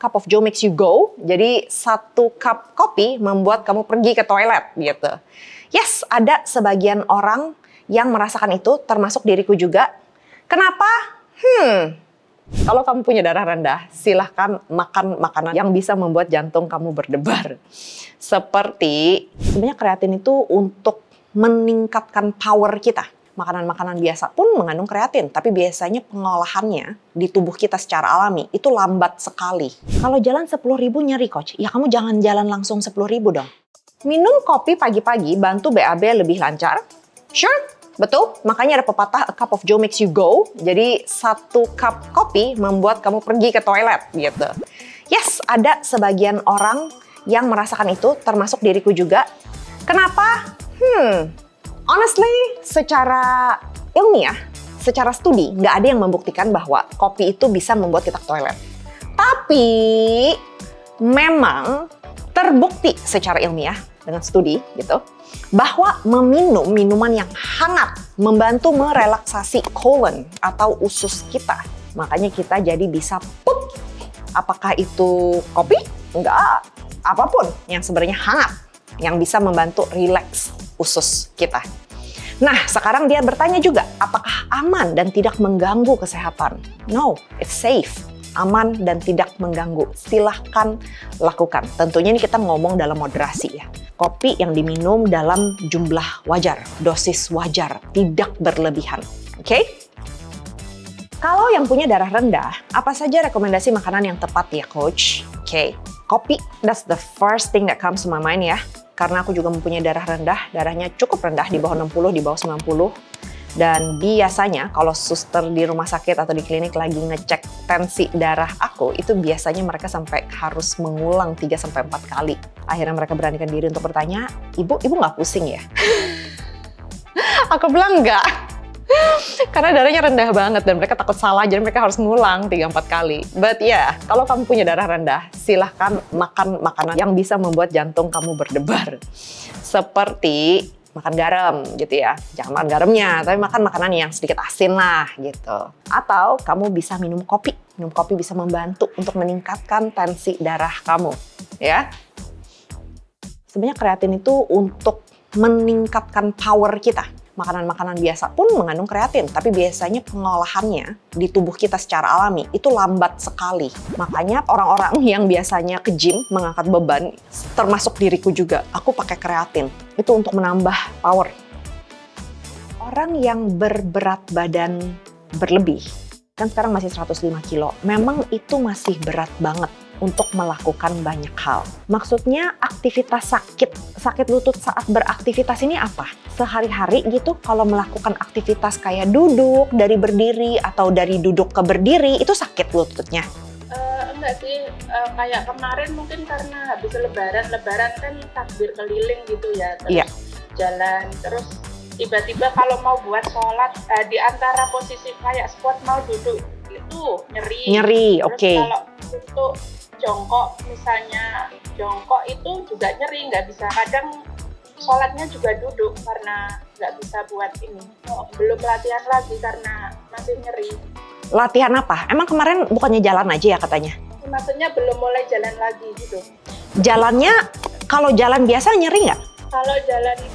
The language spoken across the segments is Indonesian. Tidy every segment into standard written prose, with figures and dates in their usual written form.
cup of Joe makes you go. Jadi satu cup kopi membuat kamu pergi ke toilet gitu. Yes, ada sebagian orang yang merasakan itu, termasuk diriku juga. Kenapa? Kalau kamu punya darah rendah, silahkan makan makanan yang bisa membuat jantung kamu berdebar. Seperti, sebenarnya kreatin itu untuk meningkatkan power kita. Makanan-makanan biasa pun mengandung kreatin, tapi biasanya pengolahannya di tubuh kita secara alami itu lambat sekali. Kalau jalan 10.000 nyeri coach, ya kamu jangan jalan langsung 10.000 dong. Minum kopi pagi-pagi bantu BAB lebih lancar. Sure. Betul, makanya ada pepatah a cup of Joe makes you go. Jadi satu cup kopi membuat kamu pergi ke toilet gitu. Yes, ada sebagian orang yang merasakan itu, termasuk diriku juga. Kenapa? Honestly, secara ilmiah, secara studi, nggak ada yang membuktikan bahwa kopi itu bisa membuat kita ke toilet. Tapi memang terbukti secara ilmiah dengan studi gitu, bahwa meminum minuman yang hangat membantu merelaksasi colon atau usus kita. Makanya kita jadi bisa put. Apakah itu kopi? Enggak. Apapun yang sebenarnya hangat yang bisa membantu rileks usus kita. Nah, sekarang dia bertanya juga, apakah aman dan tidak mengganggu kesehatan? No, it's safe. Aman dan tidak mengganggu. Silahkan lakukan. Tentunya ini kita ngomong dalam moderasi ya. Kopi yang diminum dalam jumlah wajar, dosis wajar, tidak berlebihan. Oke? Kalau yang punya darah rendah, apa saja rekomendasi makanan yang tepat ya coach? Oke, kopi, that's the first thing that comes to my mind ya. Karena aku juga mempunyai darah rendah, darahnya cukup rendah di bawah 60, di bawah 90. Dan biasanya kalau suster di rumah sakit atau di klinik lagi ngecek tensi darah aku, itu biasanya mereka sampai harus mengulang 3-4 kali. Akhirnya mereka beranikan diri untuk bertanya, ibu nggak pusing ya? Aku bilang enggak. Karena darahnya rendah banget dan mereka takut salah, jadi mereka harus ngulang 3-4 kali. But yeah, kalau kamu punya darah rendah, silahkan makan makanan yang bisa membuat jantung kamu berdebar. Seperti makan garam gitu ya. Jangan makan garamnya, tapi makan makanan yang sedikit asin lah gitu. Atau kamu bisa minum kopi. Minum kopi bisa membantu untuk meningkatkan tensi darah kamu, ya. Sebenarnya kreatin itu untuk meningkatkan power kita. Makanan-makanan biasa pun mengandung kreatin, tapi biasanya pengolahannya di tubuh kita secara alami itu lambat sekali. Makanya orang-orang yang biasanya ke gym mengangkat beban, termasuk diriku juga, aku pakai kreatin. Itu untuk menambah power. Orang yang berberat badan berlebih, kan sekarang masih 105 kilo, memang itu masih berat banget untuk melakukan banyak hal. Maksudnya aktivitas sakit lutut saat beraktivitas ini apa? Sehari-hari gitu kalau melakukan aktivitas kayak duduk, dari berdiri, atau dari duduk ke berdiri, itu sakit lututnya? Enggak sih, kayak kemarin mungkin karena habis lebaran kan takbir keliling gitu ya, terus jalan, terus tiba-tiba kalau mau buat sholat, di antara posisi kayak squat mau duduk, itu nyeri. Oke. Kalau untuk jongkok, misalnya jongkok itu juga nyeri, nggak bisa. Kadang sholatnya juga duduk karena nggak bisa buat ini. Belum latihan lagi karena masih nyeri. Latihan apa? Emang kemarin bukannya jalan aja ya katanya? Maksudnya belum mulai jalan lagi gitu. Jalannya, kalau jalan biasa nyeri nggak?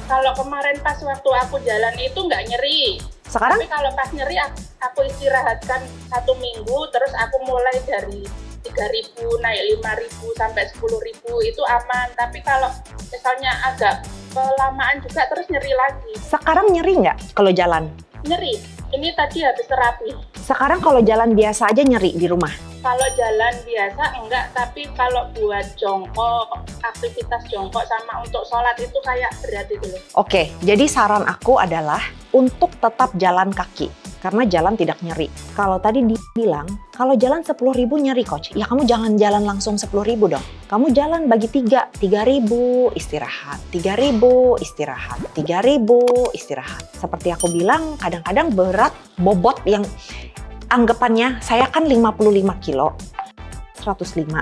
Kalau kemarin pas waktu aku jalan itu nggak nyeri. Sekarang? Tapi kalau pas nyeri aku istirahatkan 1 minggu, terus aku mulai dari 3.000 naik 5.000 sampai 10.000 itu aman. Tapi kalau misalnya agak kelamaan juga terus nyeri lagi. Sekarang nyeri nggak kalau jalan? Nyeri. Ini tadi habis terapi. Sekarang kalau jalan biasa aja nyeri di rumah? Kalau jalan biasa enggak, tapi kalau buat jongkok, aktivitas jongkok sama untuk sholat itu kayak berat itu loh. Oke, jadi saran aku adalah untuk tetap jalan kaki. Karena jalan tidak nyeri. Kalau tadi dibilang, kalau jalan 10.000 nyeri coach, ya kamu jangan jalan langsung 10.000 dong. Kamu jalan bagi 3.000 istirahat, 3.000 istirahat, 3.000 istirahat. Seperti aku bilang, kadang-kadang berat bobot yang anggapannya saya kan 55 kilo, 105.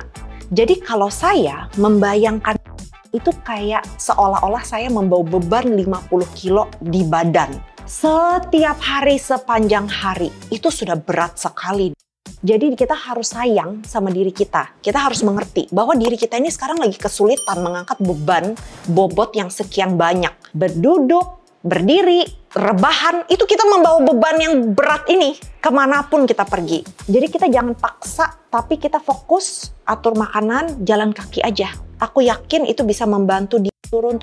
Jadi kalau saya membayangkan itu kayak seolah-olah saya membawa beban 50 kilo di badan. Setiap hari sepanjang hari, itu sudah berat sekali. Jadi kita harus sayang sama diri kita. Kita harus mengerti bahwa diri kita ini sekarang lagi kesulitan mengangkat beban bobot yang sekian banyak. Berduduk, berdiri, rebahan, itu kita membawa beban yang berat ini kemanapun kita pergi. Jadi kita jangan paksa, tapi kita fokus, atur makanan, jalan kaki aja. Aku yakin itu bisa membantu di turun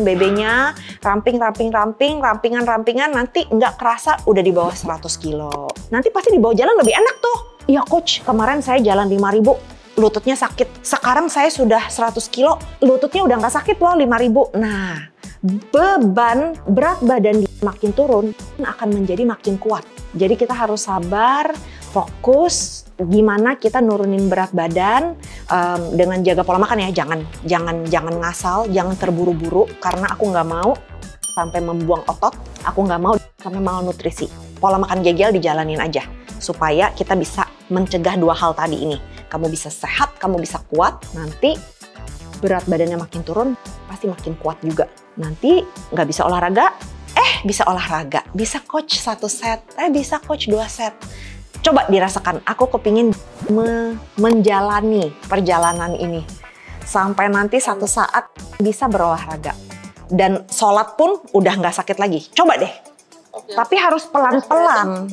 BB-nya, rampingan, nanti nggak kerasa udah di bawah 100 kilo. Nanti pasti di bawah jalan lebih enak tuh. Iya coach, kemarin saya jalan 5.000, lututnya sakit. Sekarang saya sudah 100 kilo, lututnya udah nggak sakit loh 5.000. Nah, beban berat badan makin turun akan menjadi makin kuat. Jadi kita harus sabar, fokus, gimana kita nurunin berat badan dengan jaga pola makan ya. Jangan ngasal, jangan terburu-buru karena aku nggak mau sampai membuang otot, aku nggak mau sampai malnutrisi. Pola makan GGL dijalanin aja supaya kita bisa mencegah dua hal tadi ini. Kamu bisa sehat, kamu bisa kuat, nanti berat badannya makin turun, pasti makin kuat juga. Nanti nggak bisa olahraga, bisa olahraga. Bisa coach 1 set, bisa coach 2 set. Coba dirasakan, aku kepingin menjalani perjalanan ini. Sampai nanti satu saat bisa berolahraga. Dan sholat pun udah nggak sakit lagi. Coba deh. Oke. Tapi harus pelan-pelan.